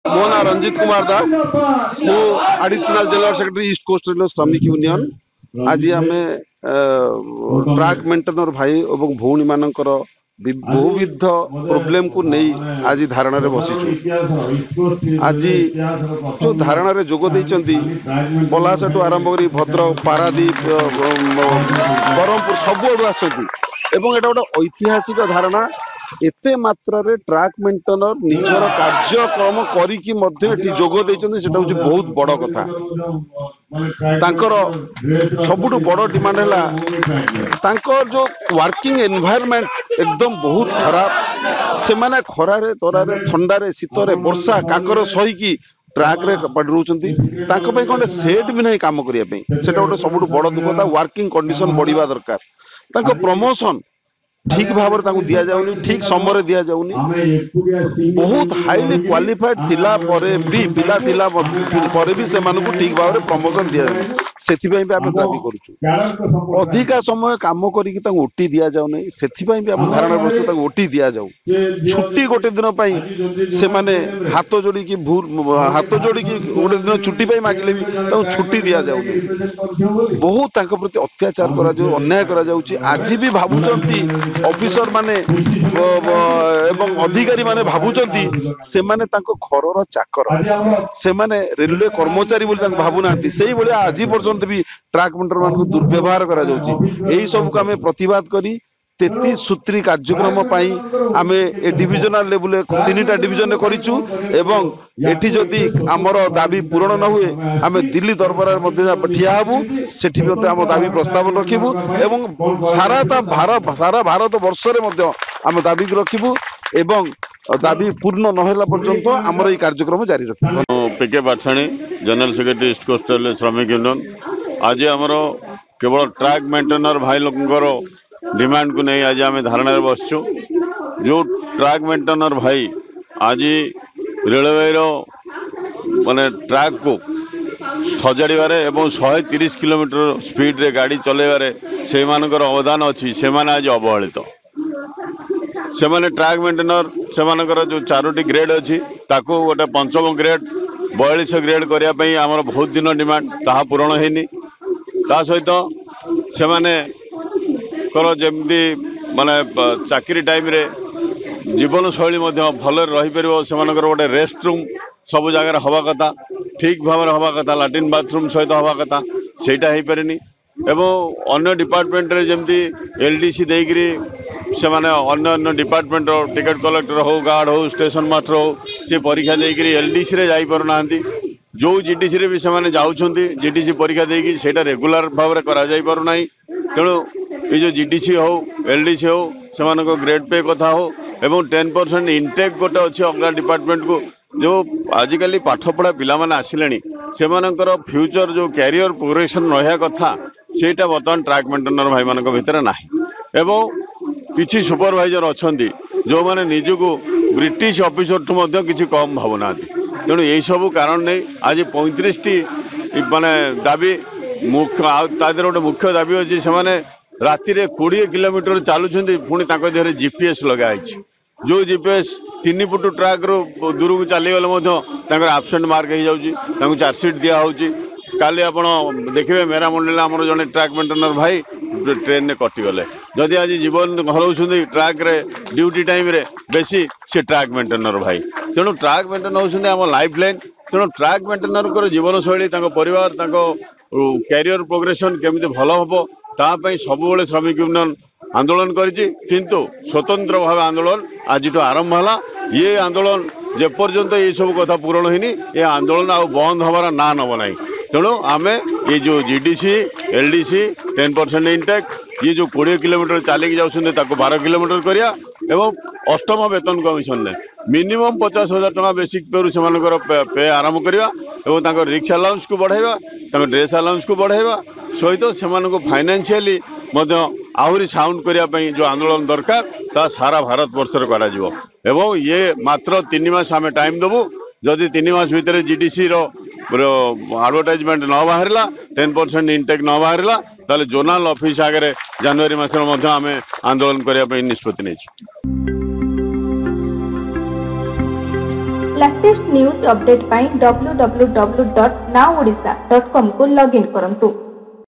मो ना रंजित कुमार दास मु additional general secretary East Coast Railway श्रमिक यूनियन। आज आम ट्रैक मेंटेनर भाई और भौणी मानकर बहुविध प्रोब्लेम को नहीं आज धारणा रे बसीचु। आज जो धारणा रे जोग देइचंती पलासठू आरंभ करी भद्रक पारादीप ब्रह्मपुर सबुआड़ू आसछंती एवं एटा गोटे ऐतिहासिक धारणा। एते मात्रा रे ट्रैक मेंटेनर निजर कार्यक्रम करिकी मध्य एठी जोग देइचंती सेटा होची बहुत बड़ कथा। तांकर सबुठु बड़ डिमांड हैला तांकर जो वर्किंग एनवायरनमेंट एकदम बहुत खराब। से माने खरारे तरारे थंडारे शीतरे वर्षा काकर सहीकी ट्रैक रे पड़रुचंती तांको पई कोन सेट भी नहीं काम करिया पई सेटा गोटे सबुठु बड़ दुखता। वर्किंग कंडीशन बढ़िबा दरकार। तांको प्रमोशन ठीक भाव दिया जाउनी ठीक समय दिया जाउनी। बहुत हाईली क्वालिफाइड थिला परे भी पिला थिला परे भी से मानको ठीक भाव प्रमोशन दिया जाउनी। सेथिपई भी आमे दाबी करूछु अधिका समय काम करिकि ताको ओटी दिया जाउ नै। सेथिपई भी आमे धारणा बस्तु ताको ओटी दिया जाउ। छुट्टी गोटे दिन पई से माने हाथ जोड़ी की गोटे दिन छुट्टी पई मागिले भी ताको छुट्टी दिया जाउ नै। बहुत ताको प्रति अत्याचार करा जाउ अन्याय करा जाउची। आज भी भाबुचंती ऑफिसर माने एवं अधिकारी माने भाबुचंती से माने ताको घरर चाकर से माने रेलवे कर्मचारी बोली ताको भाबु नांती। सेही बोली आज पर्यंत भी ट्रैक मेंटेनर मान को दुर्व्यवहार करा जाउची। एही सब को हमें प्रतिवाद करी 33 सूत्री कार्यक्रम पाई आमे ए डिविजनल लेवल 3टा डिविजन रे करिचु एवं एठी जदि हमर दाबी पूर्ण न हुए आमे दिल्ली दरबार मध्ये ठिया हबु। सेठी मध्ये हम दाबी प्रस्ताव रखिबु एवं सारा भारत वर्ष रे मध्ये हम दाबी रखिबु एवं दाबी पूर्ण न होला पर्यंत हमर ए कार्यक्रम जारी रखिबु। PK Bachhani general secretary East Coast Railway श्रमिक यूनियन। आज हमर केवल ट्रैक मेंटेनर भाई लोकंकर डिमांड को नहीं आज आम धारणा बसचु। जो ट्रैक मेंटेनर भाई आज रेलवे माने ट्रैक को सजाड़े एवं 130 किलोमीटर स्पीड रे गाड़ी चलेबारे से मानकर अवदान अच्छी से माने आज अवहेलित। से माने ट्रैक मेंटेनर से मानकर जो 4टी ग्रेड अच्छी ताको गोटे पंचम ग्रेड 42 ग्रेड करने आमर बहुत दिन डिमांड ताहा पूरण होनी। ता सहित से माने जमती माने चाकरी टाइम रे जीवन शैली भल रही पार से गोटे रेस्ट रूम सब जगह हवा कथा ठीक भाव हवा कथा लैट्रिन बाथरूम सहित हवा कथा सेटा हो पारे एवं अन्य डिपार्टमेंट रे जमती एलडीसी देकरी से माने अन्य डिपार्टमेंट टिकट कलेक्टर हो गार्ड हो स्टेशन मास्टर हो सी परीक्षा देकरी एलडीसी रे जाई पार नांती। जो जीडीसी रे भी से माने जाउछंती जीडीसी परीक्षा देकी सेटा रेगुलर भाव रे करा जाई पार नाही। तेणु ये जो जीडीसी हो एलडीसी हो से ग्रेड पे कथा हो एवं 10% इनटेक गोटे अच्छे अलग डिपार्टमेंट को जो आजिकल पाठपढ़ा पिला माने आसिले से फ्यूचर जो कैरियर प्रोग्रेसन रहा कथा सेटा बर्तमान ट्रैक मेंटेनर भाई मान भितर ना एवं किसी सुपरवाइजर अच्छा जो मैंने निजको ब्रिटिश ऑफिसर ठू किसी कम भावना। तेणु यही सब कारण नहीं आज 35टी माने दाबी मुख्य गोटे मुख्य दाबी अच्छी से राति 20 किलोमीटर चलुंट पुणी देहरे जीपीएस लगाई। जो जीपीएस 3 फुट ट्रैक रू दूर को चलीगले आबसेंट मार्क हो चार्जसीट दिया होची। काली आप देखिए मेरा मंडल आम जड़े ट्रैक मेंटेनर भाई ट्रेन में कटिगले जदि आज जीवन हराउछंती ट्रैक रे ड्यूटी टाइम रे बेसी से ट्रैक मेंटेनर भाई। तेणु ट्रैक मेंटेनर होउछंती आम लाइफ लाइन। तेणु ट्रैक मेंटेनर जीवन शैली परिवार कैरियर प्रोग्रेसन केमिति भल हम तापाई सबुबले श्रमिक यूनियन आंदोलन करिछि। किंतु स्वतंत्र भाव आंदोलन आज आरंभ है। ये आंदोलन जेपर्यंत ये सब कथा पूरण होनी ये आंदोलन आ बंद हमारा ना नब ना। तेणु आम ये जो जीडीसी एलडीसी 10% इनटेक ये जो 20 किलोमीटर चलिक जाऊँ 12 किलोमीटर करिया एवं अष्टम वेतन कमिशन ने मिनिमम 50,000 टका बेसिक पे से पे आरंभ करवा और रिक्शा अलाउंस को बढ़ावा ड्रेस अलाउंस को बढ़ावा सहित से फाइनेंशियली आहरी साउंड करने जो आंदोलन दरकार ता सारा भारत वर्ष एवं ये मात्र 3 मास आम टाइम देवु। जदि 3 मास भितर जीडीसी एडवर्टाइजमेंट न बाहर 10% इनटेक न बाहर ताले जोनाल ऑफिस आगे जनवरी मास आम आंदोलन करने निष्पत्ति नहीं। लेटेस्ट न्यूज अपडेट पाई www.nowodisha.com को लॉगिन करंतु।